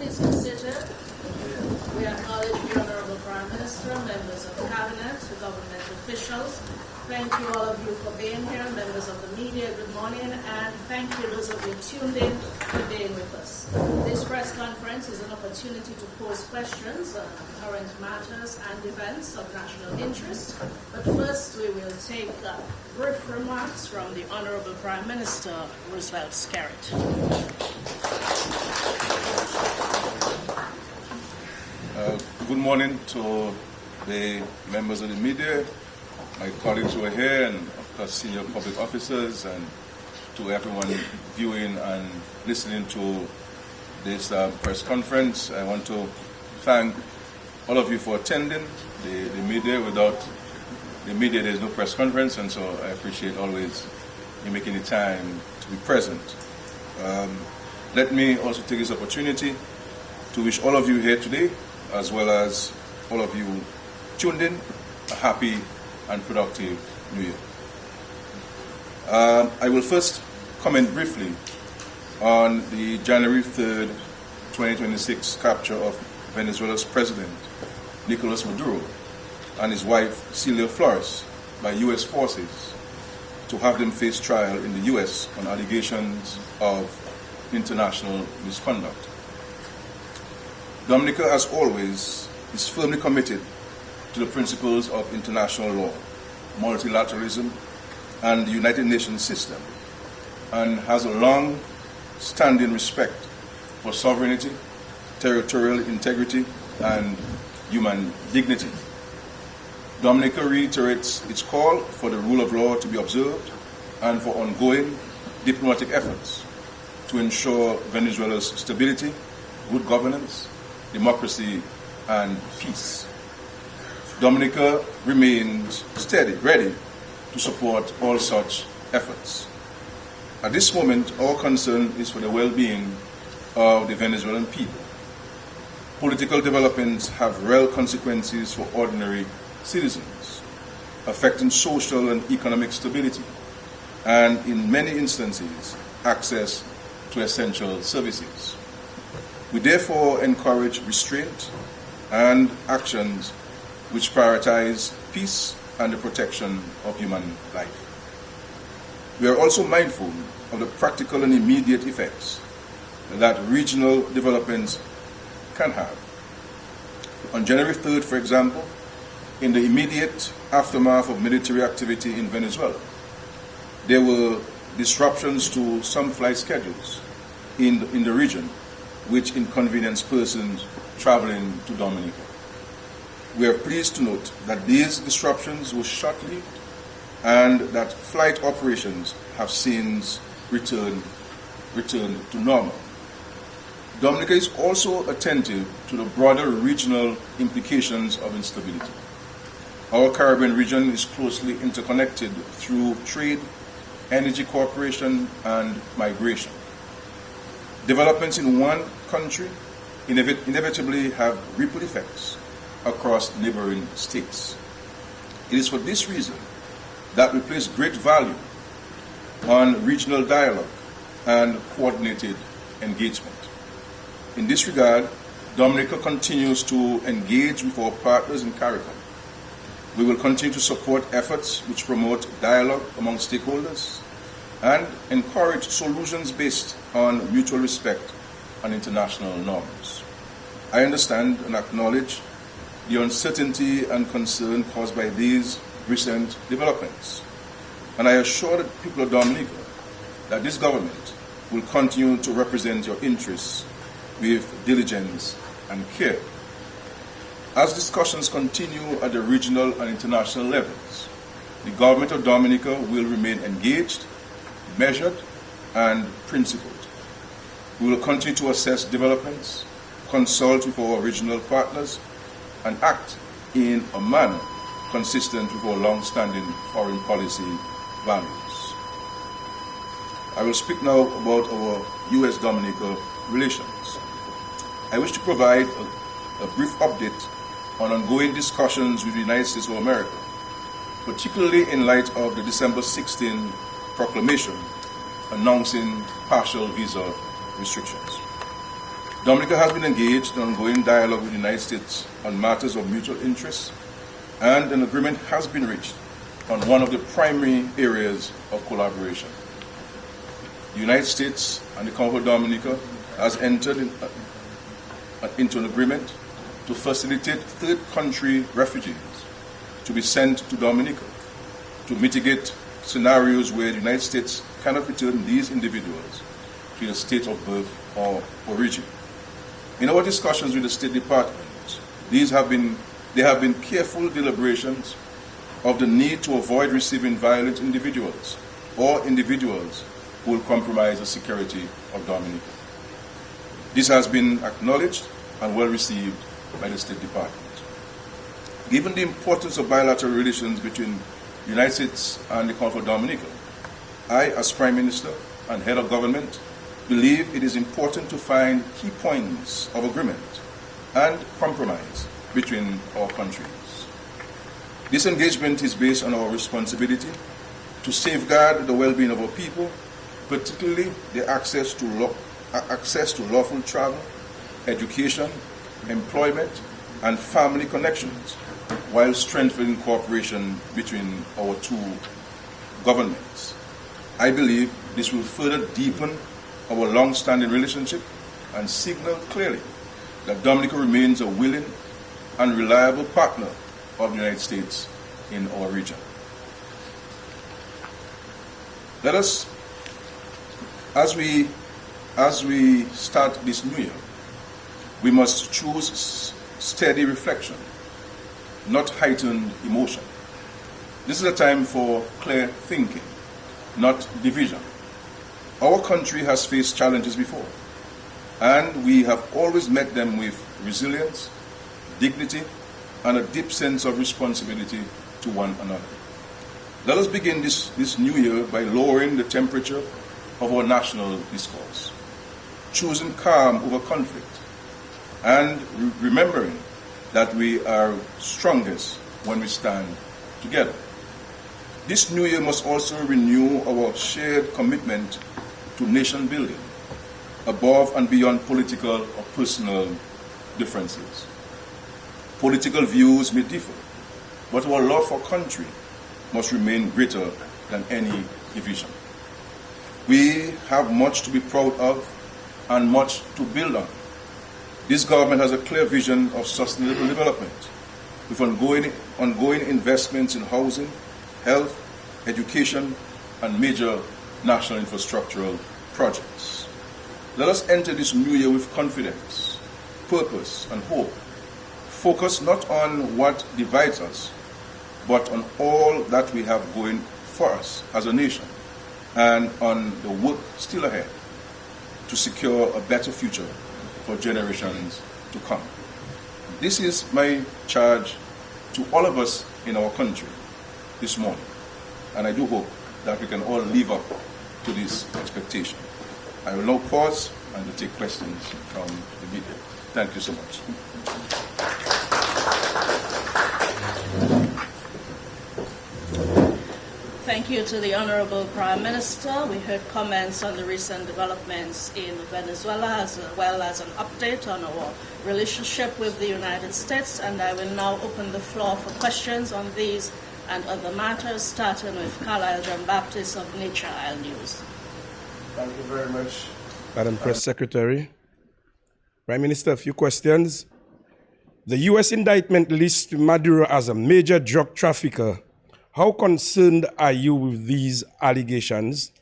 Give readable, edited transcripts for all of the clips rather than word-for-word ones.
Please be seated. We acknowledge the Honorable Prime Minister, members of Cabinet, government officials. Thank you all of you for being here, members of the media, good morning, and thank you those of you tuned in for being with us. This press conference is an opportunity to pose questions on current matters and events of national interest. But first, we will take brief remarks from the Honorable Prime Minister, Roosevelt Skerrit. Good morning to the members of the media, my colleagues who are here, and of course senior public officers, and to everyone viewing and listening to this press conference. I want to thank all of you for attending the media. Without the media, there's no press conference, and so I appreciate always you making the time to be present. Let me also take this opportunity to wish all of you here today, as well as all of you tuned in, a happy and productive New Year. I will first comment briefly on the January 3rd, 2026 capture of Venezuela's President, Nicolas Maduro, and his wife, Celia Flores, by U.S. forces to have them face trial in the U.S. on allegations of international misconduct. Dominica, as always, is firmly committed to the principles of international law, multilateralism, and the United Nations system, and has a long-standing respect for sovereignty, territorial integrity, and human dignity. Dominica reiterates its call for the rule of law to be observed and for ongoing diplomatic efforts to ensure Venezuela's stability, good governance, democracy, and peace. Dominica remains steady, ready to support all such efforts. At this moment, our concern is for the well-being of the Venezuelan people. Political developments have real consequences for ordinary citizens, affecting social and economic stability, and in many instances, access to essential services. We therefore encourage restraint and actions which prioritize peace and the protection of human life. We are also mindful of the practical and immediate effects that regional developments can have. On January 3rd, for example, in the immediate aftermath of military activity in Venezuela, there were disruptions to some flight schedules in the region, which inconvenienced persons traveling to Dominica. We are pleased to note that these disruptions were short-lived and that flight operations have since returned to normal. Dominica is also attentive to the broader regional implications of instability. Our Caribbean region is closely interconnected through trade, energy cooperation, and migration. Developments in one country inevitably have ripple effects across neighboring states. It is for this reason that we place great value on regional dialogue and coordinated engagement. In this regard, Dominica continues to engage with our partners in CARICOM. We will continue to support efforts which promote dialogue among stakeholders and encourage solutions based on mutual respect and international norms. I understand and acknowledge the uncertainty and concern caused by these recent developments, and I assure the people of Dominica that this government will continue to represent your interests with diligence and care. As discussions continue at the regional and international levels, the government of Dominica will remain engaged, measured, and principled. We will continue to assess developments, consult with our regional partners, and act in a manner consistent with our long-standing foreign policy values. I will speak now about our US-Dominica relations. I wish to provide a brief update on ongoing discussions with the United States of America, particularly in light of the December 16 proclamation announcing partial visa restrictions. Dominica has been engaged in ongoing dialogue with the United States on matters of mutual interest, and an agreement has been reached on one of the primary areas of collaboration. The United States and the Commonwealth of Dominica has entered into an agreement to facilitate third country refugees to be sent to Dominica to mitigate scenarios where the United States cannot return these individuals to their state of birth or origin. In our discussions with the State Department, there have been careful deliberations of the need to avoid receiving violent individuals or individuals who will compromise the security of Dominica. This has been acknowledged and well received by the State Department. Given the importance of bilateral relations between the United States and the Commonwealth of Dominica, I, as Prime Minister and Head of Government, believe it is important to find key points of agreement and compromise between our countries. This engagement is based on our responsibility to safeguard the well-being of our people, particularly the access to lawful travel, education, employment, and family connections, while strengthening cooperation between our two governments. I believe this will further deepen our long-standing relationship and signal clearly that Dominica remains a willing and reliable partner of the United States in our region. Let us, as we start this new year, we must choose steady reflection, not heightened emotion. This is a time for clear thinking, not division. Our country has faced challenges before, and we have always met them with resilience, dignity, and a deep sense of responsibility to one another. Let us begin this new year by lowering the temperature of our national discourse, choosing calm over conflict, and remembering that we are strongest when we stand together. This new year must also renew our shared commitment to nation building, above and beyond political or personal differences. Political views may differ, but our love for country must remain greater than any division. We have much to be proud of and much to build on. This government has a clear vision of sustainable development, with ongoing investments in housing, health, education, and major national infrastructural projects. Let us enter this new year with confidence, purpose, and hope, focused not on what divides us, but on all that we have going for us as a nation, and on the work still ahead to secure a better future for generations to come. This is my charge to all of us in our country this morning, and I do hope that we can all live up to this expectation. I will now pause and to take questions from the media. Thank you so much. Thank you to the Honorable Prime Minister. We heard comments on the recent developments in Venezuela, as well as an update on our relationship with the United States, and I will now open the floor for questions on these and other matters, starting with Carlisle John Baptist of Nature Isle News. Thank you very much. Madam Press Secretary. Prime Minister, a few questions. The U.S. indictment lists Maduro as a major drug trafficker. How concerned are you with these allegations?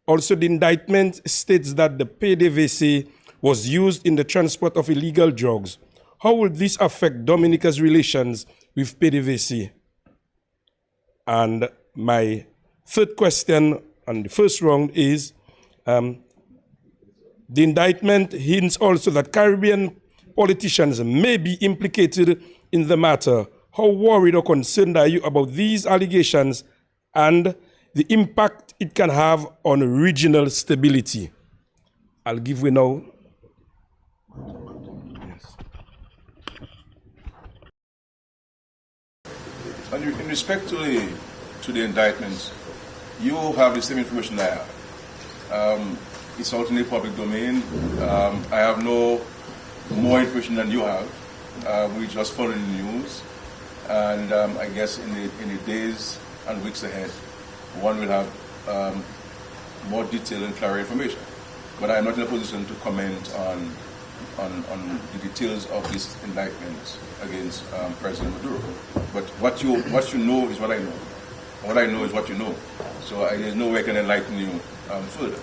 Also, the indictment states that the PDVSA was used in the transport of illegal drugs. How will this affect Dominica's relations with PDVSA? And my third question on the first round is, the indictment hints also that Caribbean politicians may be implicated in the matter. How worried or concerned are you about these allegations and the impact it can have on regional stability? I'll give way now. Yes. And in respect to the indictments, you have the same information I have. It's out in the public domain. I have no more information than you have. We just follow the news, and I guess in the days and weeks ahead, one will have more detailed and clearer information. But I am not in a position to comment on the details of this indictment against President Maduro. But what you know is what I know. What I know is what you know. So there's no way I can enlighten you further.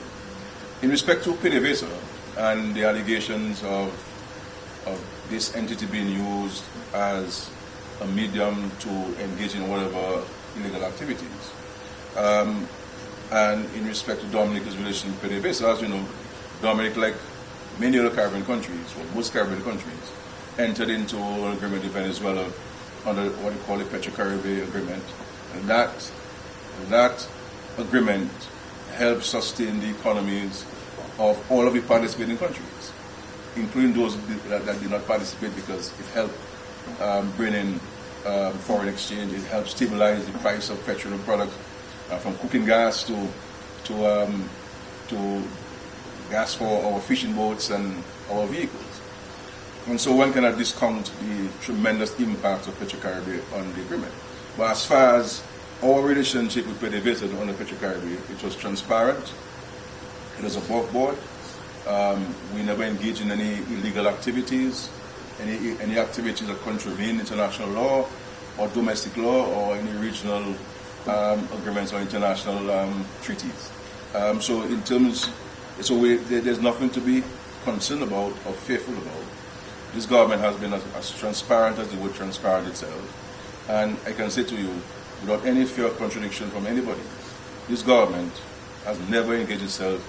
In respect to PDVSA and the allegations of this entity being used as a medium to engage in whatever illegal activities, and in respect to Dominica's relation with PDVSA, as you know, Dominica, like many other Caribbean countries, well, most Caribbean countries, entered into an agreement with Venezuela under what we call the Petro-Caribbean Agreement. And that agreement helps sustain the economies of all of the participating countries, including those that did not participate, because it helped bring in foreign exchange. It helped stabilize the price of petroleum products, from cooking gas to gas for our fishing boats and our vehicles. And so one cannot discount the tremendous impact of Petro-Caribbean on the agreement. But as far as our relationship with PDVSA on the Petro-Caribbean, it was transparent, it was above board. We never engaged in any illegal activities, any activities that contravene international law or domestic law or any regional agreements or international treaties. So in terms, there's nothing to be concerned about or fearful about. This government has been as transparent as the word transparent itself. And I can say to you, without any fear of contradiction from anybody, this government has never engaged itself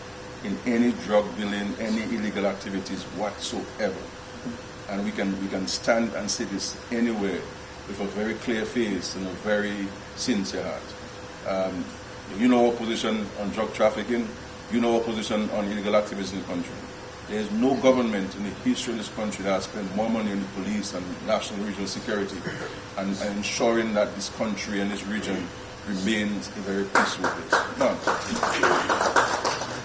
in any drug dealing, any illegal activities whatsoever. And we can stand and say this anywhere with a very clear face and a very sincere heart. You know our position on drug trafficking. You know our position on illegal activities in the country. There is no government in the history of this country that has spent more money on the police and national and regional security and ensuring that this country and this region remains a very peaceful place. None.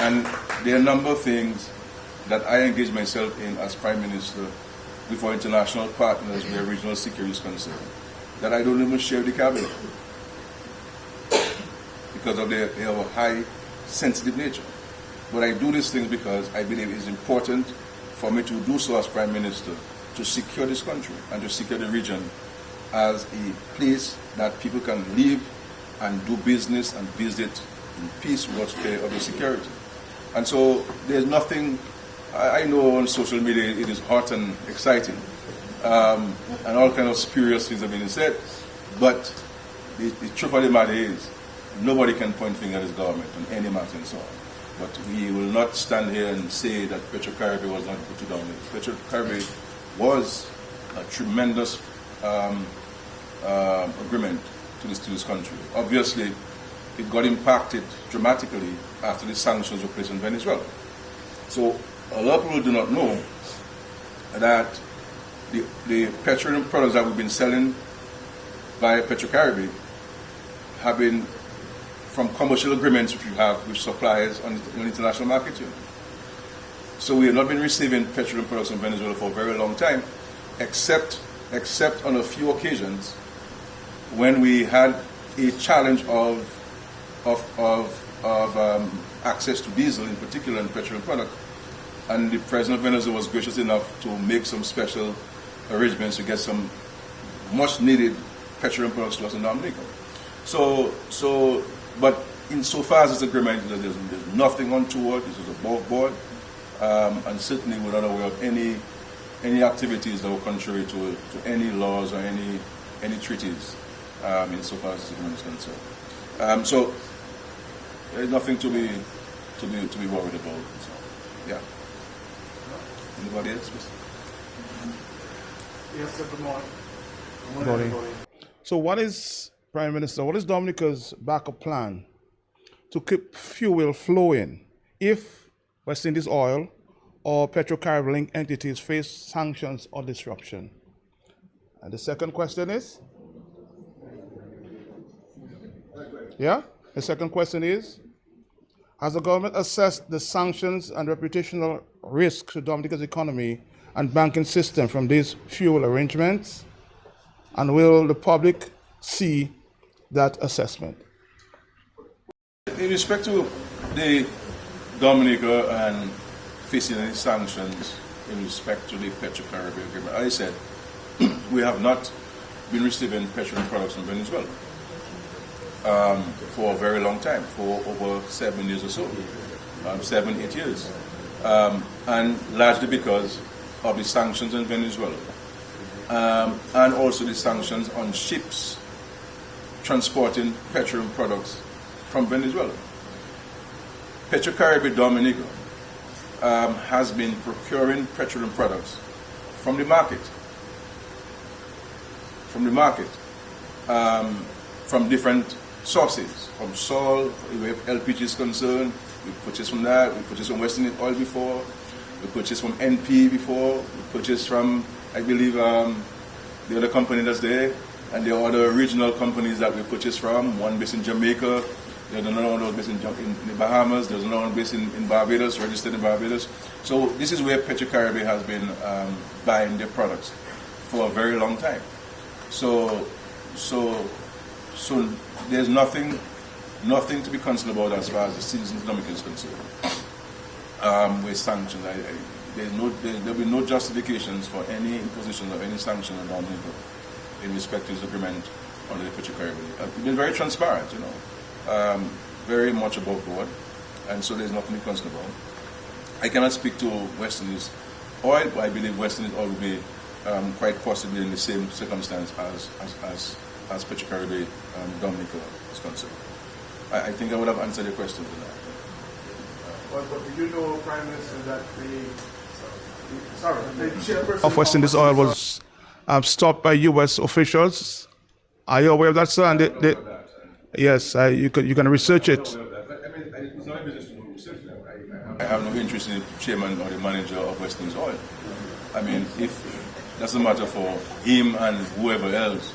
And there are a number of things that I engage myself in as Prime Minister with our international partners where regional security is concerned, that I don't even share the cabinet because of their high sensitive nature. But I do these things because I believe it's important for me to do so as Prime Minister, to secure this country and to secure the region as a place that people can live and do business and visit in peace without fear of the security. And so there's nothing, I know on social media it is hot and exciting, and all kinds of spurious things have been said, but the truth of the matter is nobody can point finger at this government on any matter and so on. But we will not stand here and say that Petro-Caribbean was not put to down. Petro-Caribbean was a tremendous agreement to this country. Obviously, it got impacted dramatically after the sanctions were placed on Venezuela. So a lot of people do not know that the petroleum products that we've been selling via Petro-Caribbean have been from commercial agreements which we have with suppliers on the international market. So we have not been receiving petroleum products from Venezuela for a very long time, except on a few occasions when we had a challenge of access to diesel, in particular, and petroleum product. And the president of Venezuela was gracious enough to make some special arrangements to get some much needed petroleum products to us in Dominica. But insofar as this agreement, there's nothing untoward. This is above board, and certainly we're not aware of any activities that were contrary to any laws or any treaties insofar as this agreement is concerned. So there's nothing to be worried about. So, yeah. Anybody else? Yes, sir. Good morning. Good morning. So what is, Prime Minister, what is Dominica's backup plan to keep fuel flowing if West Indies Oil or Petro-Caribbean entities face sanctions or disruption? And the second question is? Yeah? The second question is, Has the government assessed the sanctions and reputational risks to Dominica's economy and banking system from these fuel arrangements? And will the public see that assessment? In respect to the Dominica and facing any sanctions in respect to the Petro-Caribbean agreement, as I said, we have not been receiving petroleum products from Venezuela for a very long time, for over 7 years or so, 7, 8 years, and largely because of the sanctions in Venezuela, and also the sanctions on ships transporting petroleum products from Venezuela. Petro-Caribbean Dominica has been procuring petroleum products from the market, from different sources, from Sol, where LPG is concerned. We purchased from that, we purchased from Western Oil before, we purchased from NP before, we purchased from, I believe, the other company that's there, and there are other regional companies that we purchased from, one based in Jamaica, there's another one based in the Bahamas, there's another one based in Barbados, registered in Barbados. So this is where Petro-Caribbean has been buying their products for a very long time. So there's nothing to be concerned about as far as the citizens' Dominica is concerned. With sanctions, there'll be no justifications for any imposition of any sanction on Dominica in respect to this agreement under the Petro-Caribbean. We've been very transparent, very much above board, and so there's nothing to be concerned about. I cannot speak to Western Oil, but I believe Western Oil will be quite possibly in the same circumstance as Petro-Caribbean Dominica is concerned. I think I would have answered your question to that. But do you know, Prime Minister, that the chairperson Of West Indies Oil was stopped by U.S. officials. Are you aware of that, sir? And yes, you can research it. I have no interest in the chairman or the manager of West Indies Oil. I mean, if that's a matter for him and whoever else,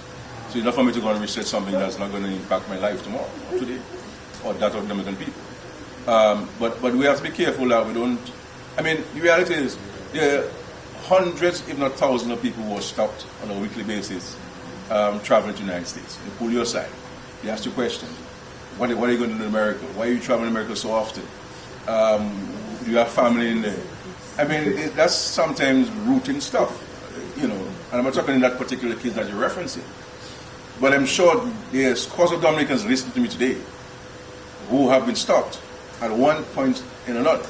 so it's not for me to go and research something that's not going to impact my life tomorrow, or today, or that of Dominican people. But we have to be careful that we don't. I mean, the reality is there are hundreds, if not thousands, of people who are stopped on a weekly basis traveling to the United States. They pull you aside. They ask you questions. What are you going to do in America? Why are you traveling to America so often? Do you have family in there? I mean, that's sometimes routine stuff, and I'm not talking in that particular case that you're referencing. But I'm sure there's scores of Dominicans listening to me today who have been stopped at one point in another.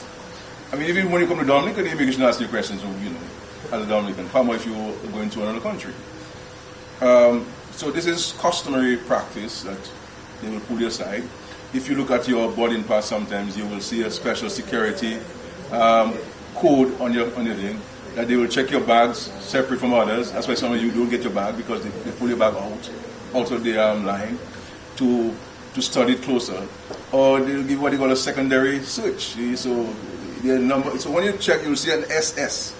I mean, even when you come to Dominica, the immigration asks you questions, as a Dominican, how much you are going to another country. So this is customary practice that they will pull you aside. If you look at your boarding pass, sometimes you will see a special security code on your thing, that they will check your bags separate from others. That's why some of you don't get your bag, because they pull your bag out of the line to study it closer. Or they'll give what they call a secondary search. So when you check, you'll see an SS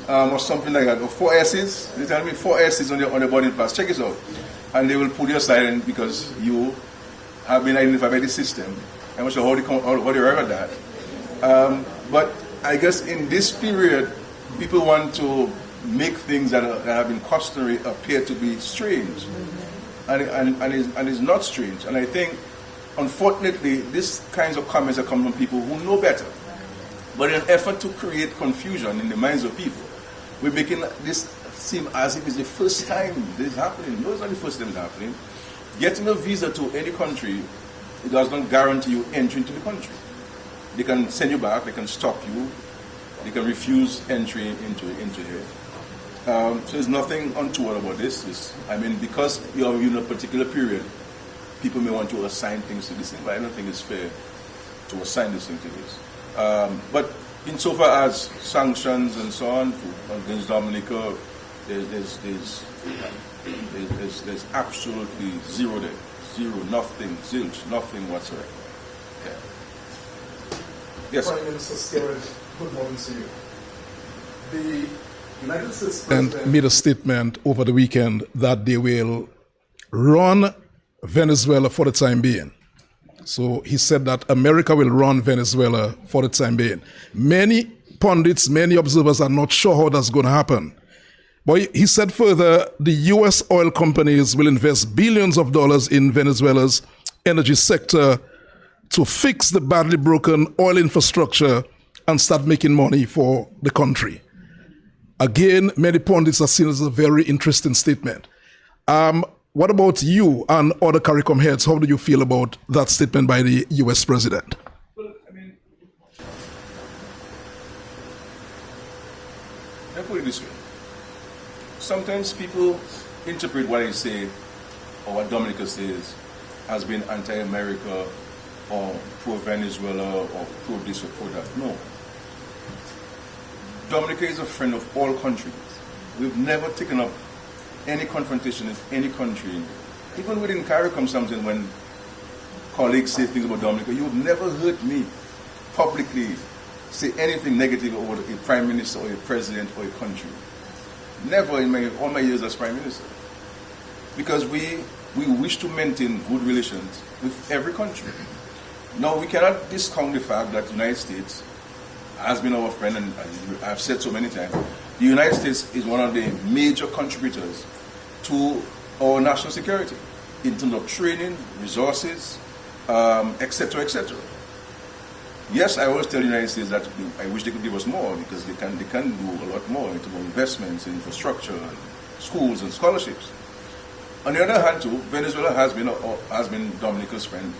or something like that, or 4 S's. They tell me 4 S's on your boarding pass. Check it out. And they will pull you aside because you have been identified by the system. I'm not sure how they arrive at that. But I guess in this period, people want to make things that have been customary appear to be strange. And it's not strange. And I think, unfortunately, these kinds of comments are coming from people who know better. But in an effort to create confusion in the minds of people, we're making this seem as if it's the first time this is happening. No, it's not the first time it's happening. Getting a visa to any country, it does not guarantee you entry into the country. They can send you back, they can stop you, they can refuse entry into here. So there's nothing untoward about this. Because you're in a particular period, people may want to assign things to this thing, but I don't think it's fair to assign this thing to this. But insofar as sanctions and so on against Dominica, there's absolutely zero there. Zero, nothing, zilch, nothing whatsoever. Okay. Yes. Prime Minister Skerrit, good morning to you. The United States and President made a statement over the weekend that they will run Venezuela for the time being. So he said that America will run Venezuela for the time being. Many pundits, many observers are not sure how that's going to happen. But he said further, the U.S. oil companies will invest billions of dollars in Venezuela's energy sector to fix the badly broken oil infrastructure and start making money for the country. Again, many pundits are seen as a very interesting statement. What about you and other CARICOM heads? How do you feel about that statement by the U.S. president? Well, I mean, let me put it this way. Sometimes people interpret what I say or what Dominica says as being anti-America or pro-Venezuela or pro-this or pro-that. No. Dominica is a friend of all countries. We've never taken up any confrontation with any country. Even within CARICOM, something when colleagues say things about Dominica, you've never heard me publicly say anything negative about a prime minister or a president or a country. Never in all my years as prime minister. Because we wish to maintain good relations with every country. Now, we cannot discount the fact that the United States has been our friend, and I've said so many times, the United States is one of the major contributors to our national security in terms of training, resources, etc., etc. Yes, I always tell the United States that I wish they could give us more because they can do a lot more in terms of investments in infrastructure, and schools and scholarships. On the other hand, too, Venezuela has been Dominica's friend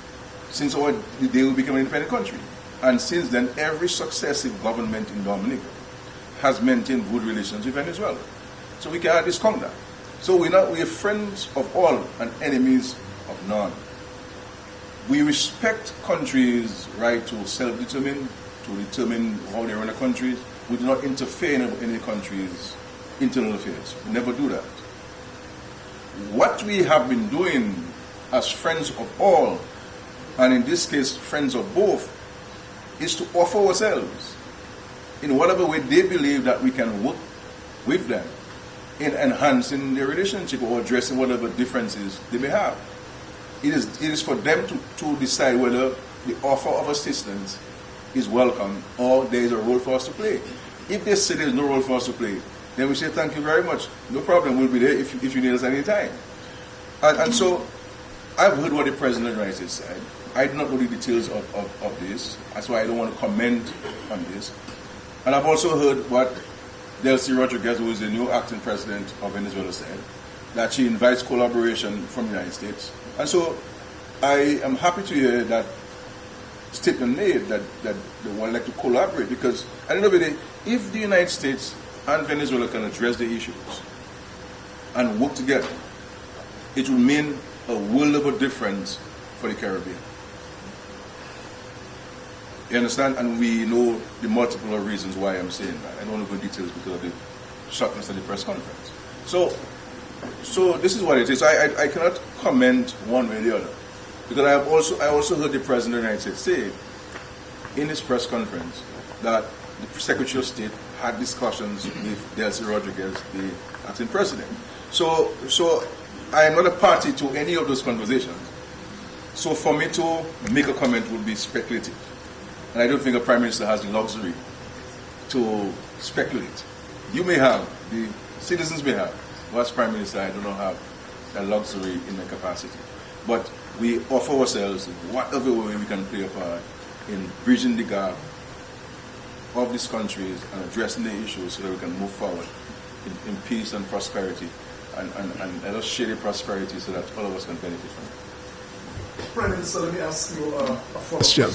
since the day we became an independent country. And since then, every successive government in Dominica has maintained good relations with Venezuela. So we cannot discount that. So we are friends of all and enemies of none. We respect countries' right to self-determine, to determine how they run a country. We do not interfere in any country's internal affairs. We never do that. What we have been doing as friends of all, and in this case, friends of both, is to offer ourselves in whatever way they believe that we can work with them in enhancing their relationship or addressing whatever differences they may have. It is for them to decide whether the offer of assistance is welcome or there is a role for us to play. If they say there is no role for us to play, then we say thank you very much. No problem, we'll be there if you need us any time. And so I've heard what the President of the United States said. I do not know the details of this. That's why I don't want to comment on this. And I've also heard what Delcy Rodriguez, who is the new acting president of Venezuela, said, that she invites collaboration from the United States. And so I am happy to hear that statement made that they would like to collaborate, because at the end of the day, if the United States and Venezuela can address the issues and work together, it will mean a world of a difference for the Caribbean. You understand? And we know the multiple reasons why I'm saying that. I don't want to go into details because of the shortness of the press conference. So this is what it is. I cannot comment one way or the other, because I also heard the President of the United States say in his press conference that the Secretary of State had discussions with Delcy Rodriguez, the acting president. So I am not a party to any of those conversations. So for me to make a comment would be speculative. And I don't think a Prime Minister has the luxury to speculate. You may have, the citizens may have. But as Prime Minister, I do not have that luxury in my capacity. But we offer ourselves in whatever way we can play a part in bridging the gap of these countries and addressing the issues so that we can move forward in peace and prosperity. And let us share the prosperity so that all of us can benefit from it. Prime Minister, let me ask you a follow-up question.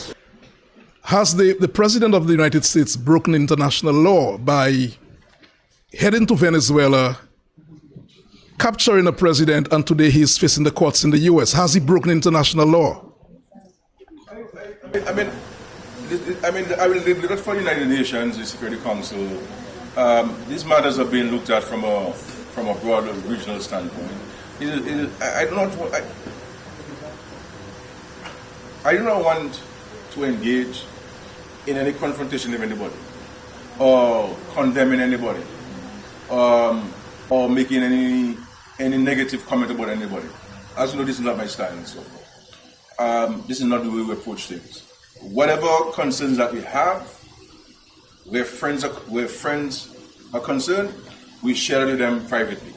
Has the President of the United States broken international law by heading to Venezuela, capturing a president, and today he's facing the courts in the U.S.? Has he broken international law? I mean, the look for the United Nations, the Security Council. These matters are being looked at from a broader regional standpoint. I do not want to engage in any confrontation with anybody, or condemning anybody, or making any negative comment about anybody. As you know, this is not my style and so forth. this is not the way we approach things. Whatever concerns that we have, where friends are concerned, we share with them privately.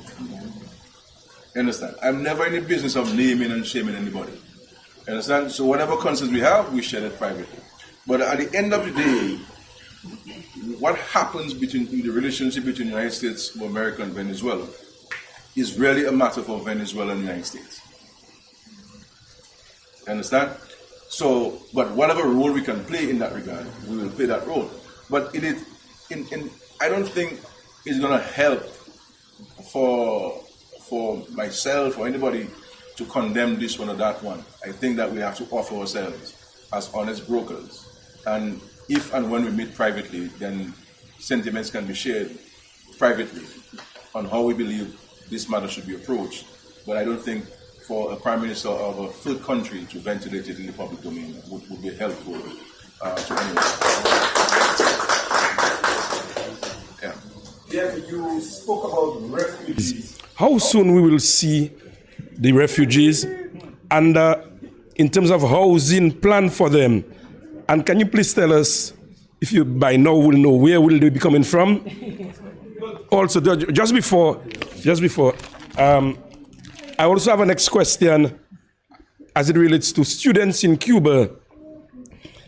You understand? I'm never in the business of naming and shaming anybody. You understand? So whatever concerns we have, we share it privately. But at the end of the day, what happens between the relationship between the United States of America and Venezuela is really a matter for Venezuela and the United States. You understand? So, but whatever role we can play in that regard, we will play that role. But I don't think it's going to help for myself or anybody to condemn this one or that one. I think that we have to offer ourselves as honest brokers. And if and when we meet privately, then sentiments can be shared privately on how we believe this matter should be approached. But I don't think for a prime minister of a third country to ventilate it in the public domain would be helpful to anyone. Yeah. Yeah, you spoke about refugees. How soon we will see the refugees, and in terms of housing plan for them? And can you please tell us, if you by now will know, where will they be coming from? Also, just before, I also have a next question as it relates to students in Cuba.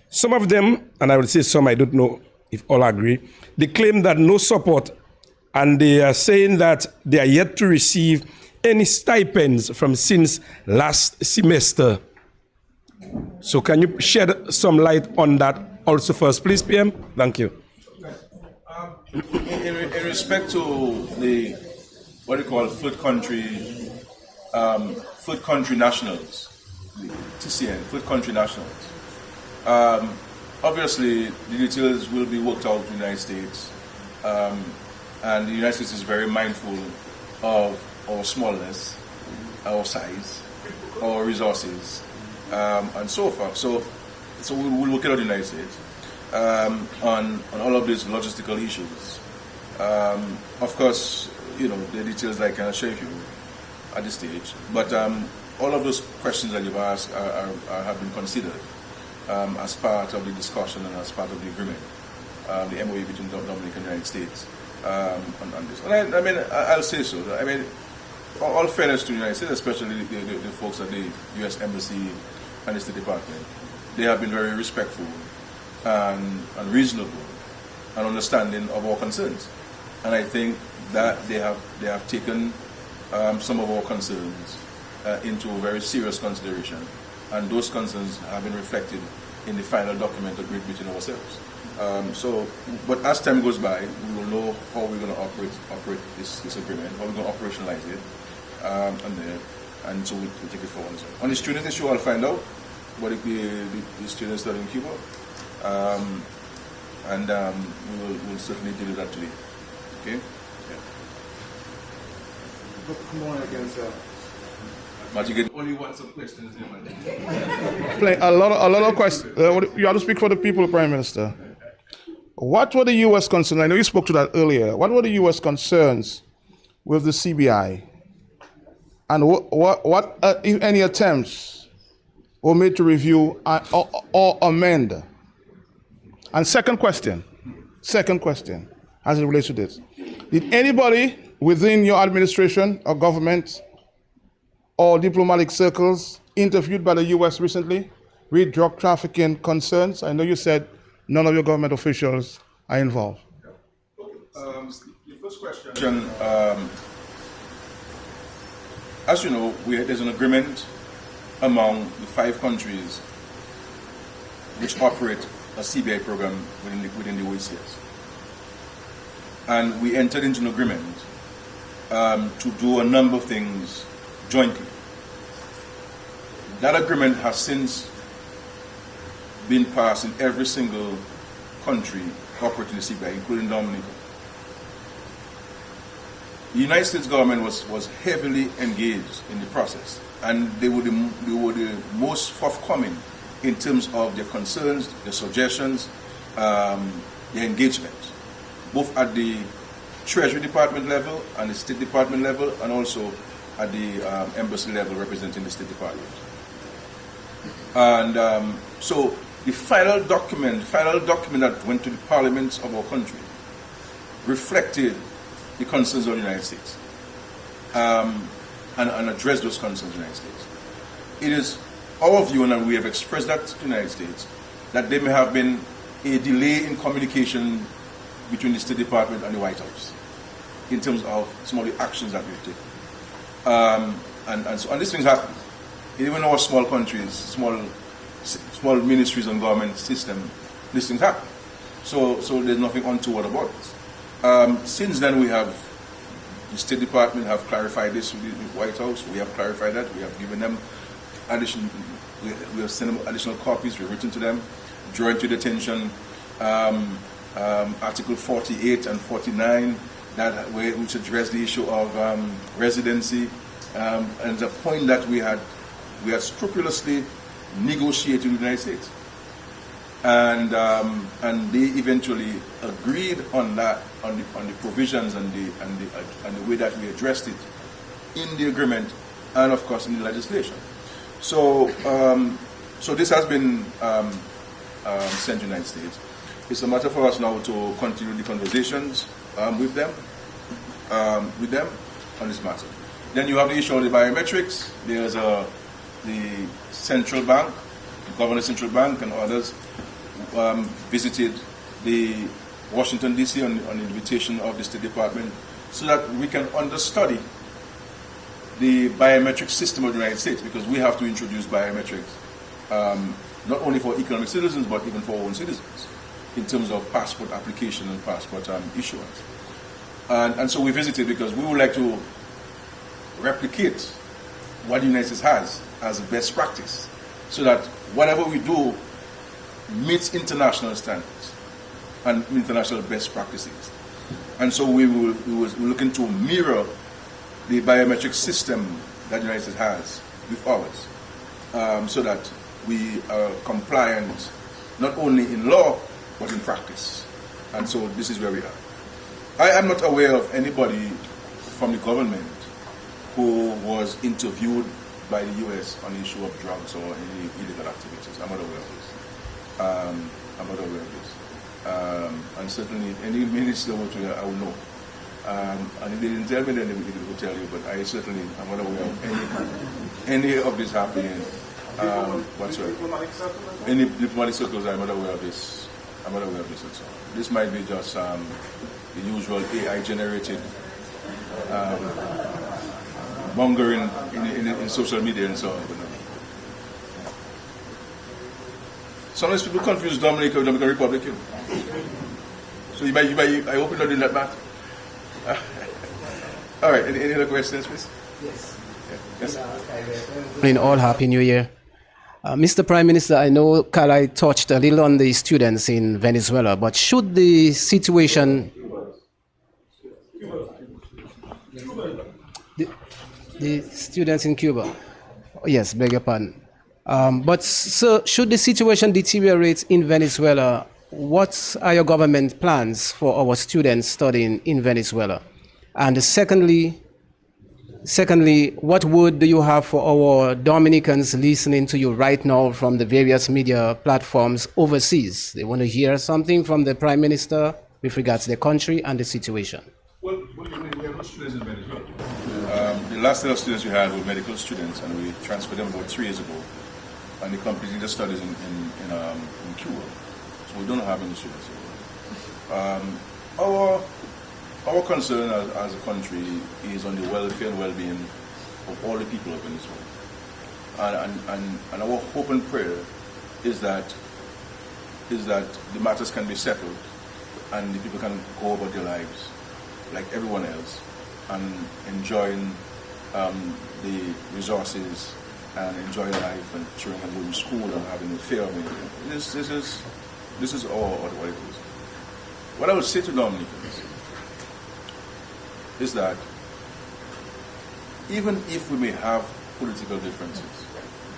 Some of them, and I will say some, I don't know if all agree, they claim that no support, and they are saying that they are yet to receive any stipends from since last semester. So can you shed some light on that also first, please, PM? Thank you. In respect to the, what do you call, third country nationals, the TCN, third country nationals, obviously the details will be worked out in the United States, and the United States is very mindful of our smallness, our size, our resources, and so forth. So we'll look at the United States on all of these logistical issues. Of course, you know, the details I cannot share with you at this stage, but all of those questions that you've asked have been considered as part of the discussion and as part of the agreement, the MOU between Dominica and the United States on this. And I mean, I'll say so. I mean, all fairness to the United States, especially the folks at the U.S. Embassy and the State Department, they have been very respectful and reasonable and understanding of our concerns. And I think that they have taken some of our concerns into very serious consideration, and those concerns have been reflected in the final document agreed between ourselves. But as time goes by, we will know how we're going to operate this agreement, how we're going to operationalize it, and so we'll take it forward. On the student issue, I'll find out what the students that are in Cuba, and we'll certainly deal with that today. Okay? Yeah. Come on again, sir. But you get only want some questions here, man. A lot of questions. You have to speak for the people, Prime Minister. What were the U.S. concerns? I know you spoke to that earlier. What were the U.S. concerns with the CBI? And what if any, attempts were made to review or amend? And second question, as it relates to this. Did anybody within your administration or government or diplomatic circles interviewed by the U.S. recently with drug trafficking concerns? I know you said none of your government officials are involved. The first question, as you know, there's an agreement among the 5 countries which operate a CBI program within the OECS. And we entered into an agreement to do a number of things jointly. That agreement has since been passed in every single country operating the CBI, including Dominica. The United States government was heavily engaged in the process, and they were the most forthcoming in terms of their concerns, their suggestions, their engagement, both at the Treasury Department level and the State Department level, and also at the embassy level representing the State Department. And so the final document that went to the parliaments of our country reflected the concerns of the United States and addressed those concerns of the United States. It is our view, and we have expressed that to the United States, that there may have been a delay in communication between the State Department and the White House in terms of some of the actions that we've taken. And these things happen. Even in our small countries, small ministries and government system, these things happen. So there's nothing untoward about this. Since then, the State Department have clarified this with the White House. We have clarified that. We have given them we have sent them additional copies. We've written to them, drawing to the attention Article 48 and 49, which address the issue of residency, and the point that we had scrupulously negotiated with the United States, and they eventually agreed on that, on the provisions and the way that we addressed it in the agreement, and of course in the legislation. So this has been sent to the United States. It's a matter for us now to continue the conversations with them on this matter. Then you have the issue of the biometrics. There's the central bank, the Governor Central Bank and others visited the Washington, D.C. on the invitation of the State Department so that we can understudy the biometric system of the United States, because we have to introduce biometrics not only for economic citizens but even for our own citizens in terms of passport application and passport issuance. And so we visited because we would like to replicate what the United States has as a best practice, so that whatever we do meets international standards and international best practices. And so we were looking to mirror the biometric system that the United States has with ours, so that we are compliant not only in law but in practice. And so this is where we are. I am not aware of anybody from the government who was interviewed by the U.S. on the issue of drugs or any illegal activities. I'm not aware of this. And certainly any minister I will know. And if they didn't tell me, then they will tell you. But I certainly am not aware of any of this happening whatsoever. Any diplomatic circles, I'm not aware of this. I'm not aware of this at all. This might be just the usual AI-generated mongering in social media and so on. But no. Sometimes people confuse Dominica with Dominican Republic. So I hope you're not doing that math. All right, any other questions, please? Yes. Yes. In all, Happy New Year. Mr. Prime Minister, I know Kalai touched a little on the students in Venezuela, but should the situation... The students in Cuba. Yes, beg your pardon. But so should the situation deteriorate in Venezuela, what are your government plans for our students studying in Venezuela? And secondly, what word do you have for our Dominicans listening to you right now from the various media platforms overseas? They want to hear something from the Prime Minister with regards to the country and the situation. Well, we have no students in Venezuela. The last set of students we had were medical students, and we transferred them about 3 years ago, and they completed their studies in Cuba. So we don't have any students here. Our concern as a country is on the welfare and well-being of all the people of Venezuela. And our hope and prayer is that the matters can be settled and the people can go about their lives like everyone else and enjoying the resources and enjoying life and children can go to school and having a fair meal. This is all what it is. What I would say to Dominicans is that even if we may have political differences,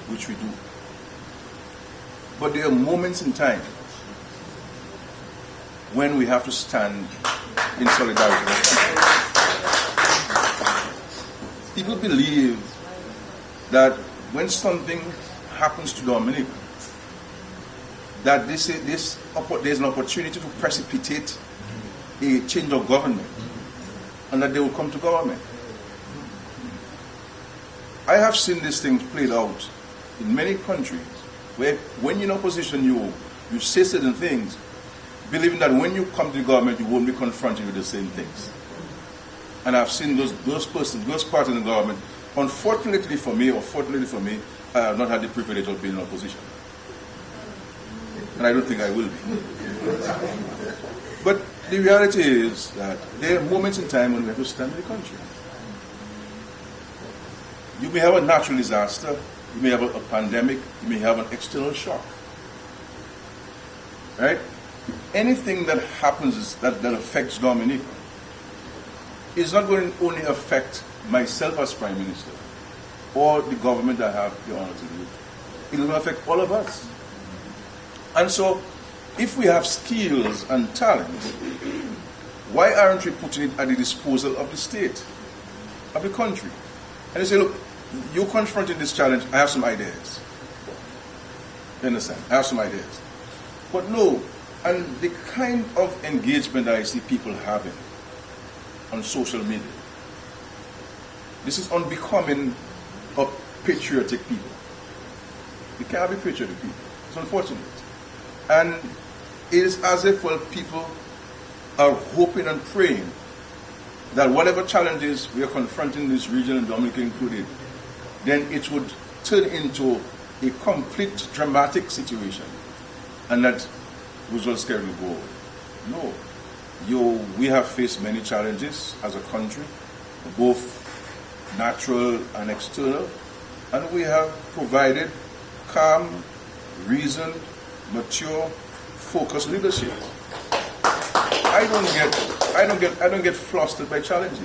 which we do, but there are moments in time when we have to stand in solidarity. People believe that when something happens to Dominica, that there's an opportunity to precipitate a change of government, and that they will come to government. I have seen these things played out in many countries, where when you're in opposition, you say certain things, believing that when you come to the government, you won't be confronted with the same things. And I've seen those parts in the government. Unfortunately for me, or fortunately for me, I have not had the privilege of being in opposition. And I don't think I will be. But the reality is that there are moments in time when we have to stand with the country. You may have a natural disaster, you may have a pandemic, you may have an external shock. Right? Anything that happens that affects Dominica is not going to only affect myself as Prime Minister or the government I have the honor to do. It will affect all of us. And so, if we have skills and talents, why aren't we putting it at the disposal of the state, of the country? And they say, look, you're confronting this challenge, I have some ideas. You understand? I have some ideas. But no, and the kind of engagement that I see people having on social media, this is unbecoming of patriotic people. You can't be patriotic people. It's unfortunate. And it is as if, well, people are hoping and praying that whatever challenges we are confronting in this region, and Dominica included, then it would turn into a complete dramatic situation, and that Roosevelt Skerrit will go away. No. We have faced many challenges as a country, both natural and external, and we have provided calm, reasoned, mature, focused leadership. I don't get flustered by challenges.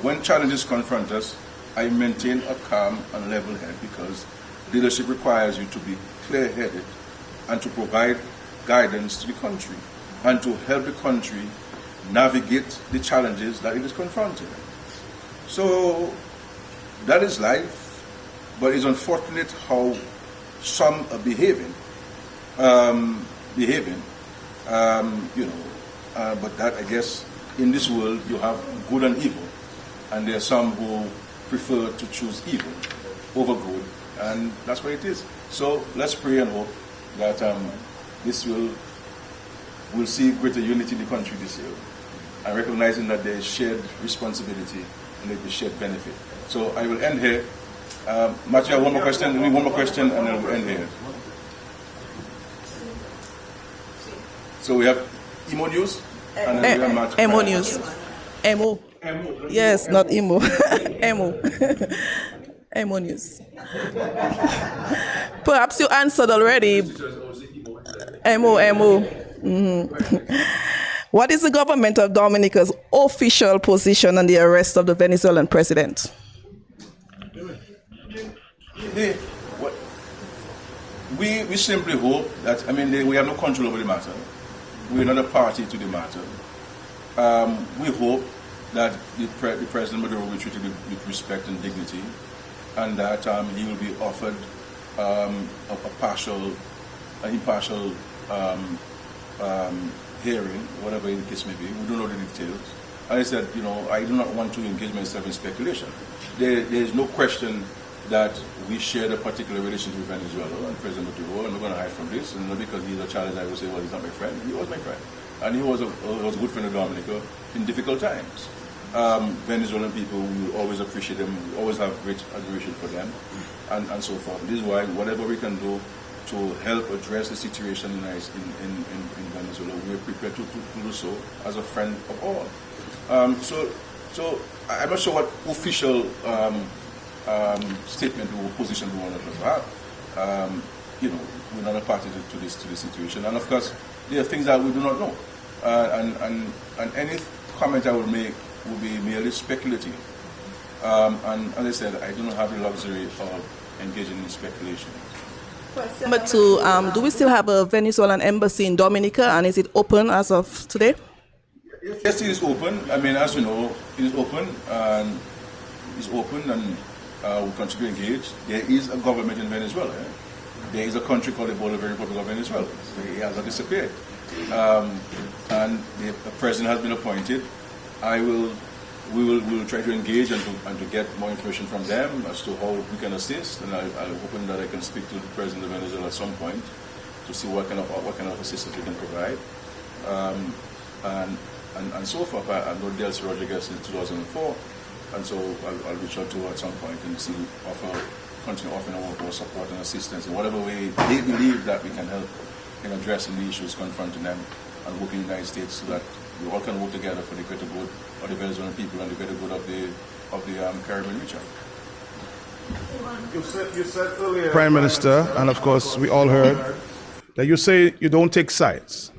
When challenges confront us, I maintain a calm and level head, because leadership requires you to be clear-headed and to provide guidance to the country and to help the country navigate the challenges that it is confronting. So that is life, but it's unfortunate how some are behaving, but that, I guess, in this world you have good and evil, and there are some who prefer to choose evil over good, and that's what it is. So let's pray and hope that we'll see greater unity in the country this year, and recognizing that there is shared responsibility and there is shared benefit. So I will end here. Matthew, one more question, and then we'll end here. So we have Emo News, and then we have Matthew. Emo News. Emo. Yes, not Emo. Emo. Emo News. Perhaps you answered already. Emo. Mm-hmm. What is the government of Dominica's official position on the arrest of the Venezuelan president? We simply hope that, we have no control over the matter. We're not a party to the matter. We hope that the President Maduro will be treated with respect and dignity, and that he will be offered an impartial hearing, whatever the case may be. We don't know the details. And I said, I do not want to engage myself in speculation. There is no question that we shared a particular relationship with Venezuela and President Maduro. I'm not going to hide from this. And not because he's a challenge, I will say, well, he's not my friend. He was my friend. And he was a good friend of Dominica in difficult times. Venezuelan people, we will always appreciate them. We always have great admiration for them, and so forth. This is why whatever we can do to help address the situation in Venezuela, we are prepared to do so as a friend of all. So I'm not sure what official statement or position we want to have. We're not a party to this situation, and of course there are things that we do not know, and any comment I will make will be merely speculative. And as I said, I do not have the luxury of engaging in speculation. But do we still have a Venezuelan embassy in Dominica, and is it open as of today? Yes, it is open. As you know, it is open, and we continue to engage. There is a government in Venezuela. There is a country called the Bolivarian Republic of Venezuela. It has not disappeared. And the president has been appointed. We will try to engage and to get more information from them as to how we can assist. And I'm hoping that I can speak to the president of Venezuela at some point to see what kind of assistance we can provide. And so far, I've known Delcy Rodriguez since 2004, and so I'll reach out to her at some point and see continue offering our support and assistance in whatever way they believe that we can help in addressing the issues confronting them and working in the United States so that we all can work together for the greater good of the Venezuelan people and the greater good of the Caribbean region. You said earlier, Prime Minister, and of course we all heard, that you say you don't take sides.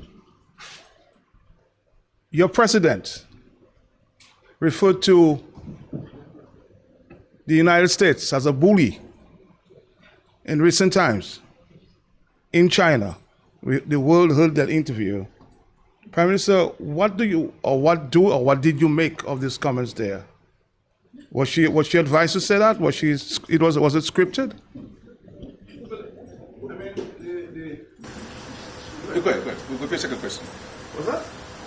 Your president referred to the United States as a bully in recent times. In China, the world heard that interview. Prime Minister, what did you make of these comments there? Was she advised to say that? Was it scripted? Go ahead. We'll go for your second question. Was that?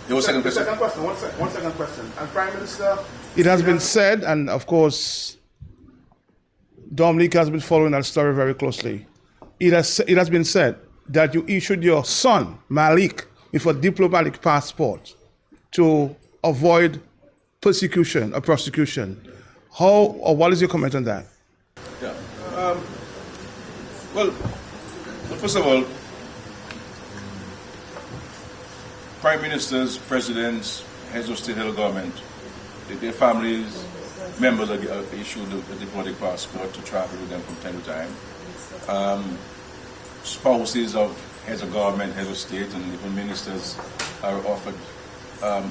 Your second question. One second question. And Prime Minister, it has been said, and of course, Dominica has been following that story very closely. It has been said that you issued your son, Malik, with a diplomatic passport to avoid persecution or prosecution. What is your comment on that? Yeah. Well, first of all, prime ministers, presidents, heads of state and government, their families, members are issued a diplomatic passport to travel with them from time to time. Spouses of heads of government, heads of state, and even ministers are offered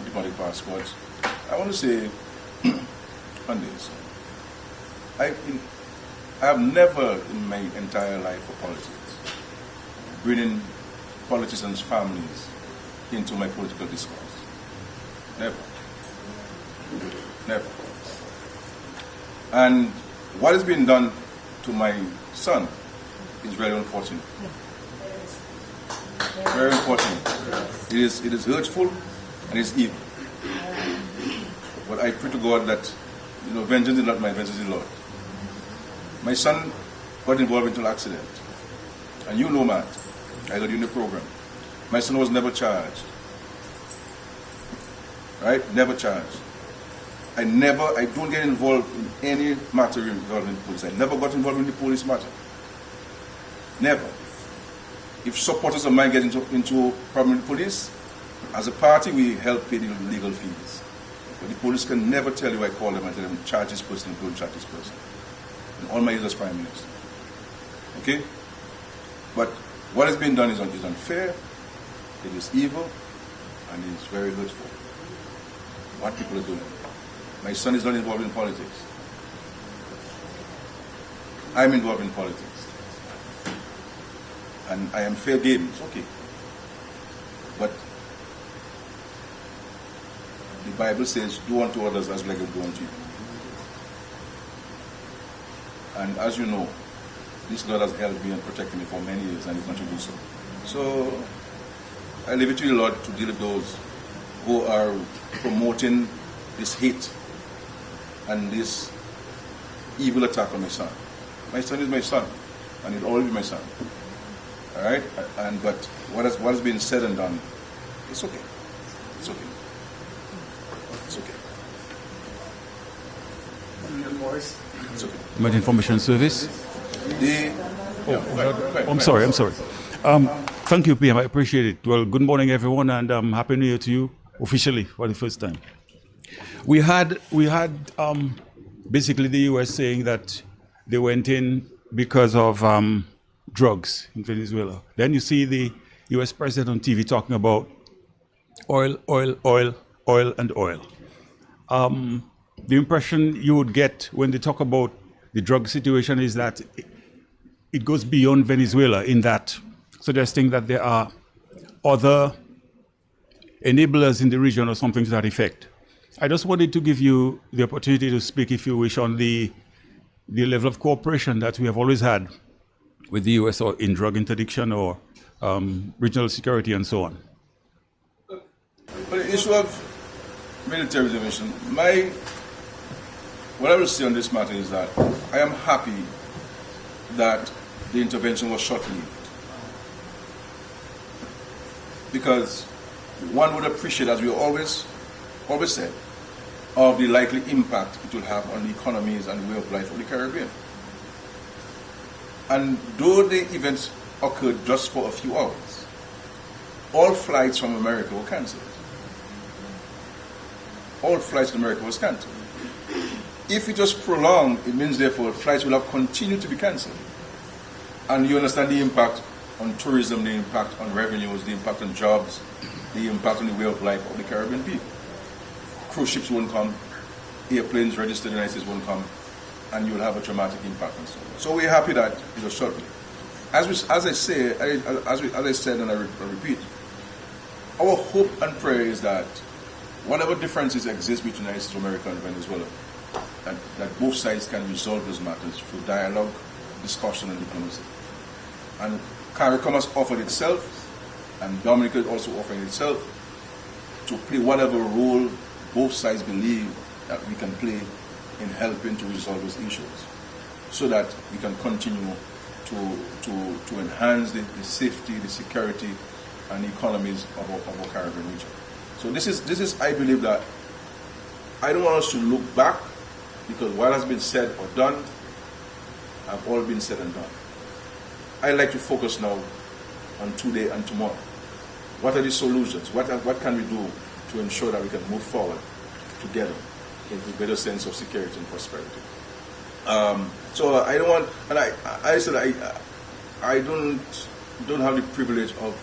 diplomatic passports. I want to say on this, I have never in my entire life for politics bringing politicians' families into my political discourse. Never. Never. And what has been done to my son is very unfortunate. Very unfortunate. It is hurtful and it's evil. But I pray to God that, vengeance is not mine, vengeance is the Lord. My son got involved into an accident. And you know, Matt, I got you in the program. My son was never charged. Right? Never charged. I don't get involved in any matter involving the police. I never got involved in the police matter. Never. If supporters of mine get into problem with the police, as a party we help pay the legal fees. But the police can never tell you I call them and tell them charge this person, don't charge this person. In all my years as Prime Minister. Okay? But what has been done is unfair, it is evil, and it is very hurtful. What people are doing. My son is not involved in politics. I'm involved in politics. And I am fair game, it's okay. But the Bible says, do unto others as like you do unto you. And as you know, this Lord has helped me and protected me for many years, and He's going to do so. So I leave it to the Lord to deal with those who are promoting this hate and this evil attack on my son. My son is my son, and he'll always be my son. All right? But what has been said and done, it's okay. It's okay. It's okay. It's okay. Met Information Service. I'm sorry. Thank you, PM. I appreciate it. Well, good morning, everyone, and Happy New Year to you officially for the first time. We had basically the U.S. saying that they went in because of drugs in Venezuela. Then you see the U.S. president on TV talking about oil. The impression you would get when they talk about the drug situation is that it goes beyond Venezuela, in that suggesting that there are other enablers in the region or something to that effect. I just wanted to give you the opportunity to speak, if you wish, on the the level of cooperation that we have always had with the US or in drug interdiction or regional security and so on. But the issue of military intervention, what I will say on this matter is that I am happy that the intervention was short-lived. Because one would appreciate, as we always said, of the likely impact it will have on the economies and the way of life of the Caribbean. And though the events occurred just for a few hours, all flights from America were cancelled. All flights to America was cancelled. If it was prolonged, it means therefore flights will have continued to be cancelled. And you understand the impact on tourism, the impact on revenues, the impact on jobs, the impact on the way of life of the Caribbean people. Cruise ships won't come, airplanes registered in the United States won't come, and you will have a dramatic impact on so on. So we're happy that it was short-lived. As I said and I repeat, our hope and prayer is that whatever differences exist between the United States of America and Venezuela, that both sides can resolve those matters through dialogue, discussion, and diplomacy. And CARICOM has offered itself, and Dominica is also offering itself, to play whatever role both sides believe that we can play in helping to resolve those issues, so that we can continue to enhance the safety, the security, and the economies of our Caribbean region. So this is, I believe that I don't want us to look back, because what has been said or done have all been said and done. I like to focus now on today and tomorrow. What are the solutions? What can we do to ensure that we can move forward together into a better sense of security and prosperity? So I don't want, and I said I don't have the privilege of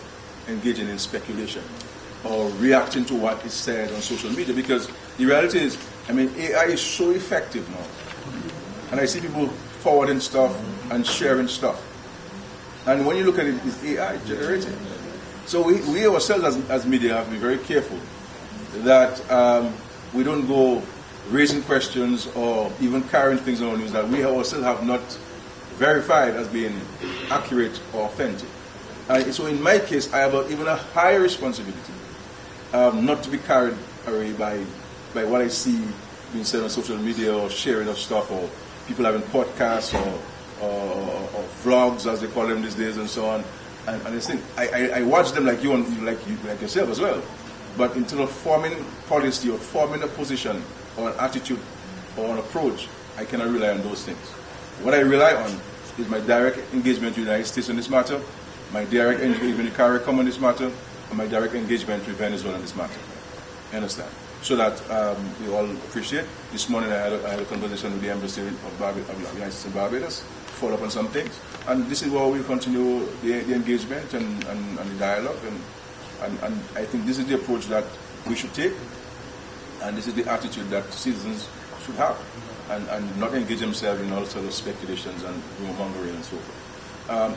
engaging in speculation or reacting to what is said on social media, because the reality is, I mean, AI is so effective now, and I see people forwarding stuff and sharing stuff, and when you look at it, it's AI generated. So we ourselves as media have to be very careful that we don't go raising questions or even carrying things on news that we ourselves have not verified as being accurate or authentic. So in my case, I have even a higher responsibility not to be carried away by what I see being said on social media or sharing of stuff, or people having podcasts or vlogs, as they call them these days, and so on. And I think I watch them like like yourself as well. But in terms of forming policy or forming a position or an attitude or an approach, I cannot rely on those things. What I rely on is my direct engagement with the United States on this matter, my direct engagement with CARICOM on this matter, and my direct engagement with Venezuela on this matter. You understand? So that we all appreciate. This morning I had a conversation with the Embassy of the United States in Barbados, follow up on some things. And this is where we'll continue the engagement and the dialogue. And I think this is the approach that we should take, and this is the attitude that citizens should have, and not engage themselves in all sorts of speculations and rumor-mongering and so forth.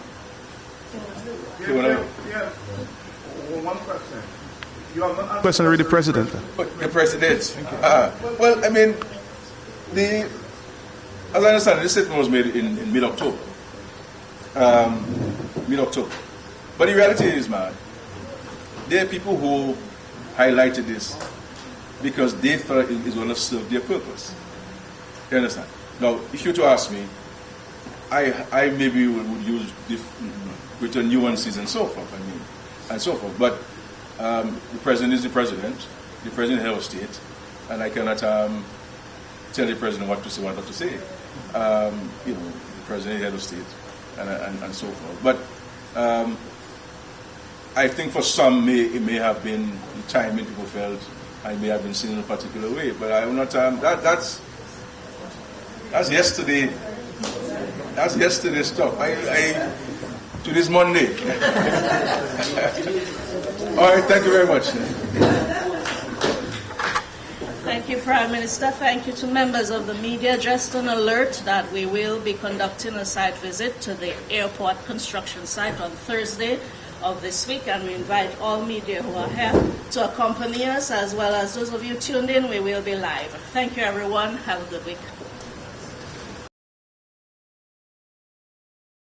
One question. You have not question already, President. The President. Well, I mean, as I understand, this statement was made in mid-October. Mid-October. But the reality is, man, there are people who highlighted this because they thought it was going to serve their purpose. You understand? Now, if you were to ask me, I maybe would use greater nuances and so forth. But the president is the president head of state, and I cannot tell the president what to say, what not to say. The president is head of state, and so forth. But I think for some, it may have been the timing people felt I may have been seen in a particular way, but I will not. That's yesterday. That's yesterday's stuff. To this Monday. All right. Thank you very much. Thank you, Prime Minister. Thank you to members of the media. Just an alert that we will be conducting a site visit to the airport construction site on Thursday of this week, and we invite all media who are here to accompany us, as well as those of you tuned in. We will be live. Thank you, everyone. Have a good week.